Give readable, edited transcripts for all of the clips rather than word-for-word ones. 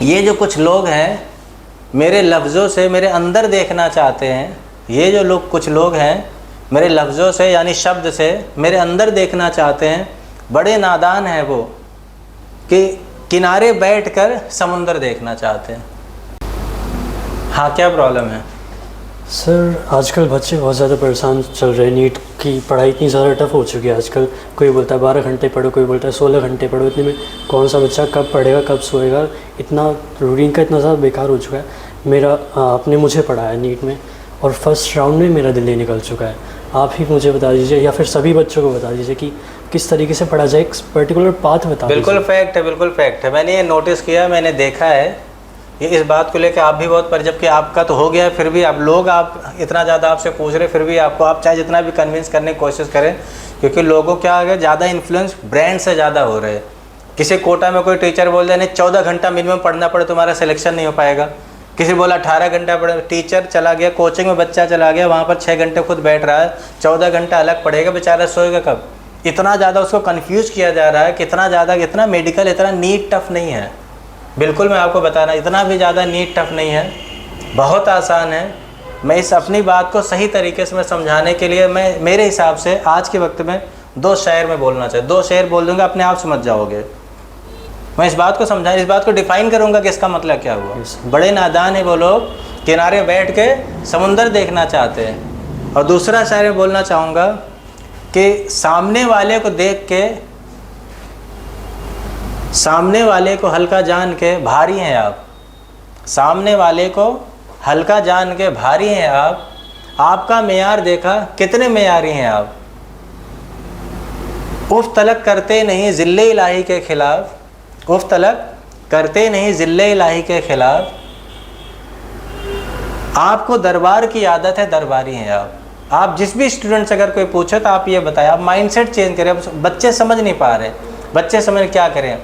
ये जो कुछ लोग हैं मेरे लफ्ज़ों से मेरे अंदर देखना चाहते हैं, ये जो लोग कुछ लोग हैं मेरे लफ्ज़ों से यानी शब्द से मेरे अंदर देखना चाहते हैं, बड़े नादान हैं वो कि किनारे बैठकर समुंदर देखना चाहते हैं। हाँ, क्या प्रॉब्लम है? सर आजकल बच्चे बहुत ज़्यादा परेशान चल रहे हैं। नीट की पढ़ाई इतनी ज़्यादा टफ हो चुकी है आजकल। कोई बोलता है 12 घंटे पढ़ो, कोई बोलता है 16 घंटे पढ़ो। इतने में कौन सा बच्चा कब पढ़ेगा, कब सोएगा? इतना रूटीन का इतना ज़्यादा बेकार हो चुका है। मेरा आपने मुझे पढ़ाया नीट में और फर्स्ट राउंड में मेरा दिल्ली निकल चुका है। आप ही मुझे बता दीजिए या फिर सभी बच्चों को बता दीजिए कि किस तरीके से पढ़ा जाए, एक पर्टिकुलर पाथ बता दीजिए। बिल्कुल फैक्ट है, बिल्कुल फैक्ट है। मैंने ये नोटिस किया, मैंने देखा है ये इस बात को लेकर आप भी बहुत पर, जबकि आपका तो हो गया है, फिर भी आप लोग आप इतना ज़्यादा आपसे पूछ रहे, फिर भी आपको आप चाहे जितना भी कन्विंस करने की कोशिश करें, क्योंकि लोगों क्या है ज़्यादा इन्फ्लुएंस ब्रांड से ज़्यादा हो रहे हैं। किसी कोटा में कोई टीचर बोल रहे नहीं 14 घंटा मिनिमम पढ़ना पड़े तुम्हारा सिलेक्शन नहीं हो पाएगा, किसी बोला 18 घंटा पढ़े। टीचर चला गया कोचिंग में, बच्चा चला गया वहाँ पर 6 घंटे खुद बैठ रहा है, 14 घंटा अलग पढ़ेगा, बेचारा सोएगा कब? इतना ज़्यादा उसको कन्फ्यूज किया जा रहा है, कितना ज़्यादा, इतना मेडिकल इतना नीट टफ नहीं है। बिल्कुल मैं आपको बता रहा, इतना भी ज़्यादा नीट टफ नहीं है, बहुत आसान है। मैं इस अपनी बात को सही तरीके से मैं समझाने के लिए मैं मेरे हिसाब से आज के वक्त में 2 शेर में बोलना चाहिए। 2 शेर बोल दूंगा, अपने आप समझ जाओगे। मैं इस बात को समझा, इस बात को डिफाइन करूंगा कि इसका मतलब क्या हुआ। बड़े नादान है वो लोग, किनारे बैठ के समुंदर देखना चाहते हैं। और दूसरा शेर में बोलना चाहूँगा कि सामने वाले को देख के, सामने वाले को हल्का जान के भारी हैं आप, सामने वाले को हल्का जान के भारी हैं आप, आपका मेयार देखा कितने मेयारी हैं आप। उफ तलक करते नहीं ज़िल्ले इलाही के खिलाफ, उफ तलक करते नहीं ज़िल्ले इलाही के खिलाफ, आपको दरबार की आदत है, दरबारी हैं आप। आप जिस भी स्टूडेंट से अगर कोई पूछे तो आप ये बताएं, आप माइंडसेट चेंज करें। बच्चे समझ नहीं पा रहे, बच्चे समझ क्या करें।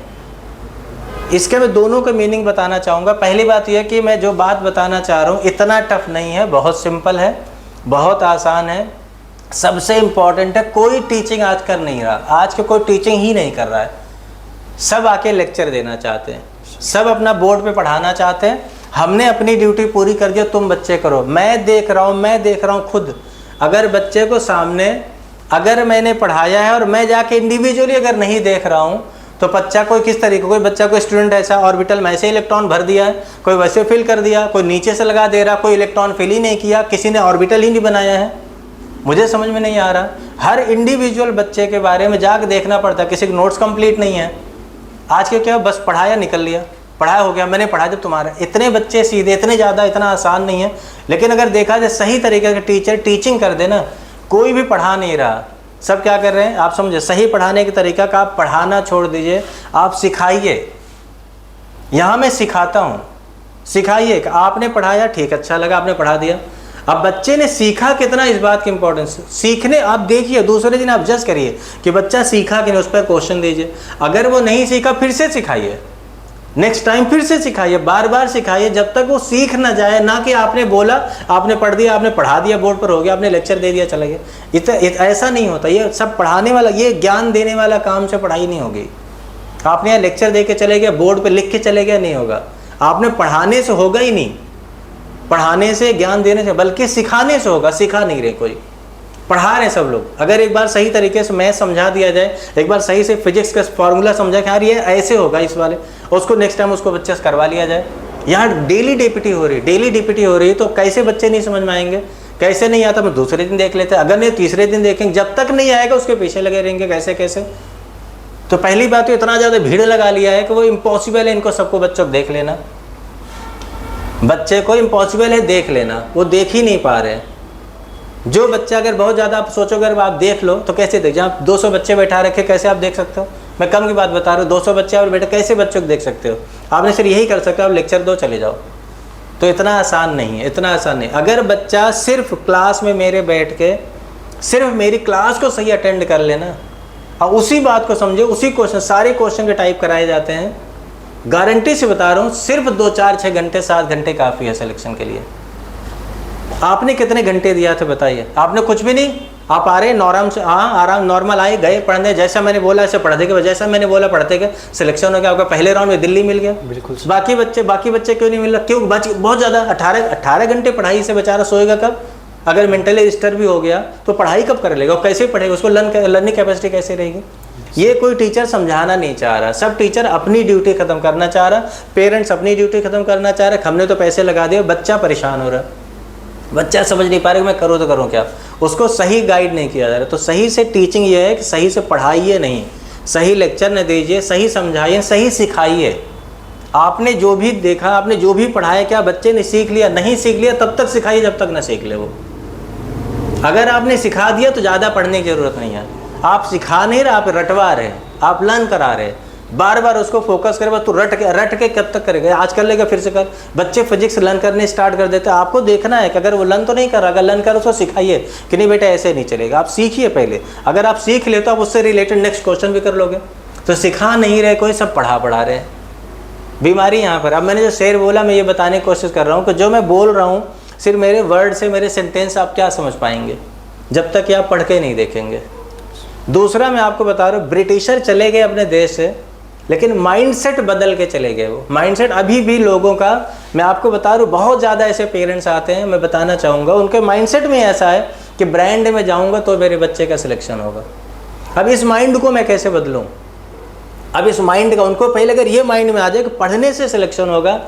इसके मैं दोनों का मीनिंग बताना चाहूँगा। पहली बात यह कि मैं जो बात बताना चाह रहा हूँ इतना टफ नहीं है, बहुत सिंपल है, बहुत आसान है। सबसे इम्पॉर्टेंट है, कोई टीचिंग आज कर नहीं रहा, आज के कोई टीचिंग ही नहीं कर रहा है। सब आके लेक्चर देना चाहते हैं, सब अपना बोर्ड पे पढ़ाना चाहते हैं। हमने अपनी ड्यूटी पूरी कर दिया, तुम बच्चे करो। मैं देख रहा हूँ खुद, अगर बच्चे को सामने अगर मैंने पढ़ाया है और मैं जाके इंडिविजुअली अगर नहीं देख रहा हूँ तो बच्चा कोई किस तरीके, कोई बच्चा कोई स्टूडेंट ऐसा ऑर्बिटल में ऐसे इलेक्ट्रॉन भर दिया है, कोई वैसे फिल कर दिया, कोई नीचे से लगा दे रहा, कोई इलेक्ट्रॉन फिल ही नहीं किया, किसी ने ऑर्बिटल ही नहीं बनाया है। मुझे समझ में नहीं आ रहा। हर इंडिविजुअल बच्चे के बारे में जाकर देखना पड़ता है, किसी के नोट्स कंप्लीट नहीं है। आज के क्या, बस पढ़ाया निकल लिया, पढ़ाया हो गया, मैंने पढ़ा जब तुम्हारा। इतने बच्चे सीधे, इतने ज़्यादा, इतना आसान नहीं है। लेकिन अगर देखा जाए सही तरीके से टीचर टीचिंग कर देना, कोई भी पढ़ा नहीं रहा, सब क्या कर रहे हैं आप समझे। सही पढ़ाने के तरीका का आप पढ़ाना छोड़ दीजिए, आप सिखाइए। यहाँ मैं सिखाता हूँ, सिखाइए। आपने पढ़ाया, ठीक, अच्छा लगा, आपने पढ़ा दिया। अब बच्चे ने सीखा कितना, इस बात की इंपॉर्टेंस। सीखने आप देखिए, दूसरे दिन आप जज करिए कि बच्चा सीखा कि नहीं, उस पर क्वेश्चन दीजिए। अगर वो नहीं सीखा फिर से सिखाइए, नेक्स्ट टाइम फिर से सिखाइए, बार बार सिखाइए, जब तक वो सीख ना जाए। ना कि आपने बोला, आपने पढ़ दिया, आपने पढ़ा दिया, बोर्ड पर हो गया, आपने लेक्चर दे दिया, चला गया। ऐसा नहीं होता। ये सब पढ़ाने वाला, ये ज्ञान देने वाला काम से पढ़ाई नहीं होगी। आपने यहाँ लेक्चर दे के चले गए, बोर्ड पे लिख के चले गए, नहीं होगा। आपने पढ़ाने से होगा ही नहीं, पढ़ाने से, ज्ञान देने से, बल्कि सिखाने से होगा। सिखा नहीं रहे, कोई पढ़ा रहे सब लोग। अगर एक बार सही तरीके से मैथ समझा दिया जाए, एक बार सही से फिजिक्स का फॉर्मूला समझा कि यार ये ऐसे होगा इस वाले, उसको नेक्स्ट टाइम उसको बच्चे से करवा लिया जाए। यहाँ डेली डीपीटी हो रही, डेली डीपीटी हो रही, तो कैसे बच्चे नहीं समझ में आएंगे? कैसे नहीं आता, मैं दूसरे दिन देख लेते, अगर नहीं तीसरे दिन देखेंगे, जब तक नहीं आएगा उसके पीछे लगे रहेंगे, कैसे कैसे। तो पहली बात तो इतना ज़्यादा भीड़ लगा लिया है कि वो इम्पॉसिबल है इनको सबको बच्चों को देख लेना। बच्चे को इम्पॉसिबल है देख लेना, वो देख ही नहीं पा रहे। जो बच्चा अगर बहुत ज़्यादा आप सोचोगे अगर आप देख लो तो कैसे देख, जहाँ 200 बच्चे बैठा रखे कैसे आप देख सकते हो? मैं कम की बात बता रहा हूँ, 200 बच्चे और बेटा कैसे बच्चों को देख सकते हो? आपने सिर्फ यही कर सकते हो, आप लेक्चर दो चले जाओ। तो इतना आसान नहीं है, इतना आसान नहीं। अगर बच्चा सिर्फ क्लास में मेरे बैठ के सिर्फ मेरी क्लास को सही अटेंड कर लेना और उसी बात को समझे, उसी क्वेश्चन, सारे क्वेश्चन के टाइप कराए जाते हैं, गारंटी से बता रहा हूँ, सिर्फ 2 4 6 घंटे 7 घंटे काफ़ी है सिलेक्शन के लिए। आपने कितने घंटे दिया थे बताइए? आपने कुछ भी नहीं, आप आ रहे हैं आराम से, हाँ आराम नॉर्मल आए गए पढ़ने, जैसा मैंने बोला ऐसे पढ़ते गए, जैसा मैंने बोला पढ़ते गए, सिलेक्शन हो गया आपका। पहले राउंड में दिल्ली मिल गया। बिल्कुल। बाकी बच्चे क्यों नहीं मिल रहा? क्यों? बहुत ज़्यादा 18 घंटे पढ़ाई से बेचारा सोएगा कब? अगर मेंटली डिस्टर्ब भी हो गया तो पढ़ाई कब कर लेगा? कैसे पढ़ेगा? उसको लर्निंग कैपेसिटी कैसे रहेगी? ये कोई टीचर समझाना नहीं चाह रहा। सब टीचर अपनी ड्यूटी खत्म करना चाह रहा, पेरेंट्स अपनी ड्यूटी खत्म करना चाह रहे। हमने तो पैसे लगा दिए, बच्चा परेशान हो रहा है, बच्चा समझ नहीं पा रहा कि मैं करूँ तो करूँ क्या। उसको सही गाइड नहीं किया जा रहा। तो सही से टीचिंग ये है कि सही से पढ़ाइए नहीं, सही लेक्चर न दीजिए, सही समझाइए, सही सिखाइए। आपने जो भी देखा, आपने जो भी पढ़ाया, क्या बच्चे ने सीख लिया? नहीं सीख लिया तब तक सिखाइए जब तक ना सीख ले वो। अगर आपने सिखा दिया तो ज़्यादा पढ़ने की ज़रूरत नहीं है। आप सिखा नहीं रहे, आप रटवा रहे, आप लर्न करा रहे। बार बार उसको फोकस करे, बस तू रट के कब तक करेगा? आज कर लेगा फिर से कर। बच्चे फिजिक्स लर्न करने स्टार्ट कर देते हैं। आपको देखना है कि अगर वो लर्न तो नहीं कर रहा, अगर लर्न कर उसको सिखाइए कि नहीं बेटा ऐसे नहीं चलेगा। आप सीखिए पहले। अगर आप सीख ले तो आप उससे रिलेटेड नेक्स्ट क्वेश्चन भी कर लोगे। तो सिखा नहीं रहे कोई, सब पढ़ा रहे हैं। बीमारी यहाँ पर। अब मैंने जो शेर बोला, मैं ये बताने की कोशिश कर रहा हूँ कि जो मैं बोल रहा हूँ सिर्फ मेरे वर्ड से, मेरे सेंटेंस आप क्या समझ पाएंगे जब तक कि आप पढ़ के नहीं देखेंगे। दूसरा मैं आपको बता रहा हूँ, ब्रिटिशर चले गए अपने देश से, लेकिन माइंडसेट बदल के चले गए। वो माइंडसेट अभी भी लोगों का, मैं आपको बता रहा हूँ, बहुत ज़्यादा ऐसे पेरेंट्स आते हैं, मैं बताना चाहूँगा, उनके माइंडसेट में ऐसा है कि ब्रांड में जाऊँगा तो मेरे बच्चे का सिलेक्शन होगा। अब इस माइंड को मैं कैसे बदलूँ? अब इस माइंड का, उनको पहले अगर ये माइंड में आ जाए कि पढ़ने से सिलेक्शन होगा,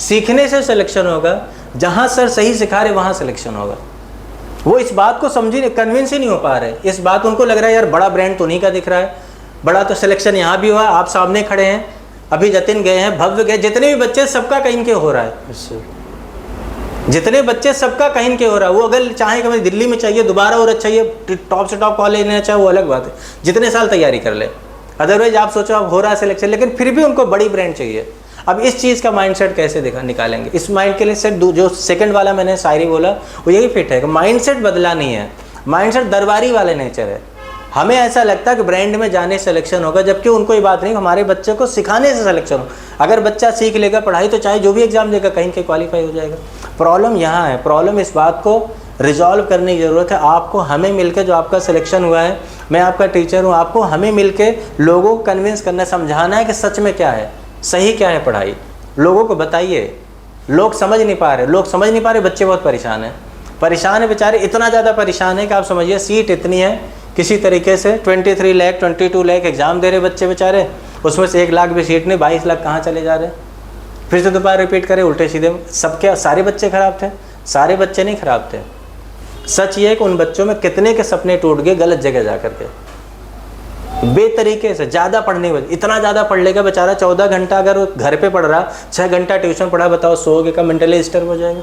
सीखने से सिलेक्शन होगा, जहाँ सर सही सिखा रहे वहाँ सिलेक्शन होगा। वो इस बात को समझी नहीं, कन्विंस ही नहीं हो पा रहे। इस बात उनको लग रहा है यार बड़ा ब्रांड तो नहीं का दिख रहा है, बड़ा तो सिलेक्शन यहाँ भी हुआ, आप सामने खड़े हैं, अभी जतिन गए हैं, भव्य गए, जितने भी बच्चे सबका कहीं के हो रहा है, जितने बच्चे सबका कहीं के हो रहा है। वो अगर चाहे कि मुझे दिल्ली में चाहिए, दोबारा और चाहिए, टॉप से टॉप कॉलेज लेना चाहे, वो अलग बात है, जितने साल तैयारी कर ले। अदरवाइज आप सोचो आप हो रहा है सिलेक्शन, लेकिन फिर भी उनको बड़ी ब्रांड चाहिए। अब इस चीज़ का माइंडसेट कैसे निकालेंगे? इस माइंड के लिए सेट जो सेकंड वाला मैंने शायरी बोला वो यही फिट है कि माइंडसेट बदला नहीं है। माइंडसेट दरबारी वाले नेचर है। हमें ऐसा लगता है कि ब्रांड में जाने से सिलेक्शन होगा, जबकि उनको ये बात नहीं, हमारे बच्चे को सिखाने से सिलेक्शन हो। अगर बच्चा सीख लेगा पढ़ाई तो चाहे जो भी एग्जाम देगा कहीं के क्वालिफाई हो जाएगा। प्रॉब्लम यहाँ है, प्रॉब्लम इस बात को रिजॉल्व करने की ज़रूरत है। आपको हमें मिलकर, जो आपका सिलेक्शन हुआ है, मैं आपका टीचर हूँ, आपको हमें मिलकर लोगों को कन्विंस करना, समझाना है कि सच में क्या है, सही क्या है पढ़ाई। लोगों को बताइए। लोग समझ नहीं पा रहे, बच्चे बहुत परेशान है बेचारे, इतना ज़्यादा परेशान है कि आप समझिए सीट इतनी है किसी तरीके से 23 लाख 22 लाख एग्ज़ाम दे रहे बच्चे बेचारे, उसमें से 1 लाख भी सीट नहीं, 22 लाख कहाँ चले जा रहे। फिर से दोबारा रिपीट करें, उल्टे सीधे सबके सारे बच्चे ख़राब थे? सारे बच्चे नहीं ख़राब थे। सच ये है कि उन बच्चों में कितने के सपने टूट गए गलत जगह जा कर के, बेतरीके से। ज़्यादा पढ़ने में, इतना ज़्यादा पढ़ लेगा बेचारा, 14 घंटा अगर वो घर पे पढ़ रहा, 6 घंटा ट्यूशन पढ़ा, बताओ सोओगे का मेंटली डिस्टर्ब हो जाएगा।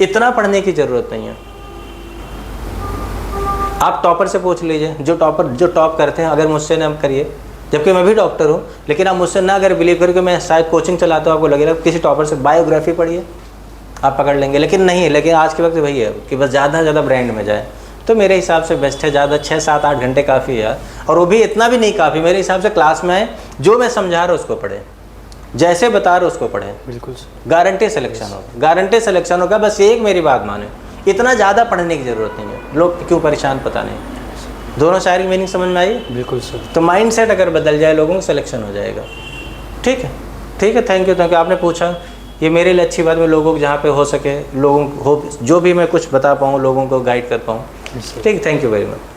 इतना पढ़ने की ज़रूरत नहीं है। आप टॉपर से पूछ लीजिए, जो टॉप करते हैं, अगर मुझसे ना करिए, जबकि मैं भी डॉक्टर हूँ, लेकिन आप मुझसे ना अगर बिलीव करें कि मैं शायद कोचिंग चलाता हूँ, आपको लगेगा किसी टॉपर से बायोग्राफी पढ़िए, आप पकड़ लेंगे। लेकिन नहीं, लेकिन आज के वक्त वही है कि बस ज़्यादा से ज़्यादा ब्रांड में जाए। तो मेरे हिसाब से बेस्ट है, ज़्यादा 6, 7, 8 घंटे काफ़ी है यार। और वो भी इतना भी नहीं काफ़ी मेरे हिसाब से। क्लास में आए, जो मैं समझा रहा हूँ उसको पढ़े, जैसे बता रहा हूँ उसको पढ़े, बिल्कुल गारंटी सिलेक्शन होगा, गारंटी सिलेक्शन होगा। बस एक मेरी बात माने, इतना ज़्यादा पढ़ने की ज़रूरत नहीं है। लोग क्यों परेशान पता नहीं। दोनों शायरी मीनिंग समझ में आई? बिल्कुल सर। तो माइंड सेट अगर बदल जाए लोगों का, सिलेक्शन हो जाएगा। ठीक है, ठीक है, थैंक यू। आपने पूछा, ये मेरे लिए अच्छी बात, मैं लोगों को जहाँ पे हो सके, लोगों को जो भी मैं कुछ बता पाऊँ, लोगों को गाइड कर पाऊँ। ठीक है, थैंक यू वेरी मच।